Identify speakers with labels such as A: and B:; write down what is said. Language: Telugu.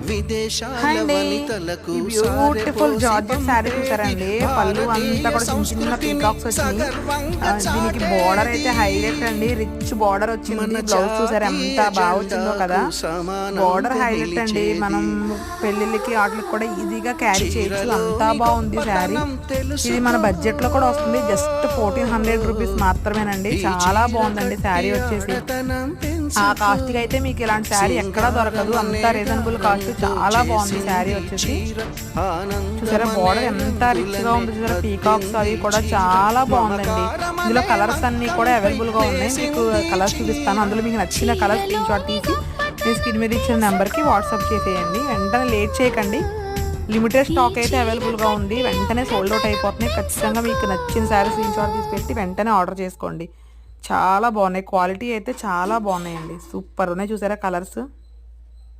A: అండి బ్యూటిఫుల్ జార్జెట్ శారీ చూసారండి. పళ్ళు అంతా కూడా చిన్న చిన్న పీకాక్స్ వచ్చినాయి. దీనికి బార్డర్ అయితే హైలైట్ అండి, రిచ్ బార్డర్ వచ్చింది. బ్లౌజ్ చూసారు ఎంత బాగా వచ్చిందో కదా, బార్డర్ హైలైట్ అండి. మనం పెళ్లిళ్ళకి వాటికి కూడా ఈజీగా క్యారీ చేయొచ్చు, అంతా బాగుంది శారీ. ఇది మన బడ్జెట్ లో కూడా వస్తుంది, జస్ట్ 1400 రూపీస్ మాత్రమేనండి. చాలా బాగుందండి శారీ వచ్చేసి. ఆ కాస్ట్ కి అయితే మీకు ఇలాంటి శారీ ఎక్కడా దొరకదు, అంత రీజనబుల్ కాస్ట్. చాలా బాగుంది శారీ వచ్చేసి. చూసారా బార్డర్ ఎంత రిచ్ గా ఉంది, చూసారా పీకాక్స్ అవి కూడా చాలా బాగుందండి. ఇందులో కలర్స్ అన్ని కూడా అవైలబుల్ గా ఉన్నాయి. మీకు కలర్స్ చూపిస్తాను, అందులో మీకు నచ్చిన కలర్ స్క్రీన్ షాట్ తీసి మీ స్క్రీన్ మీద ఇచ్చిన నెంబర్కి వాట్సాప్ చేసేయండి. వెంటనే లేట్ చేయకండి, లిమిటెడ్ స్టాక్ అయితే అవైలబుల్గా ఉంది. వెంటనే సోల్డ్ అవుట్ అయిపోతున్నాయి. ఖచ్చితంగా మీకు నచ్చిన శారీ స్క్రీన్ షాట్ తీసి పెట్టి వెంటనే ఆర్డర్ చేసుకోండి. చాలా బాగున్నాయి, క్వాలిటీ అయితే చాలా బాగున్నాయండి, సూపర్ ఉన్నాయి. చూసారా కలర్స్.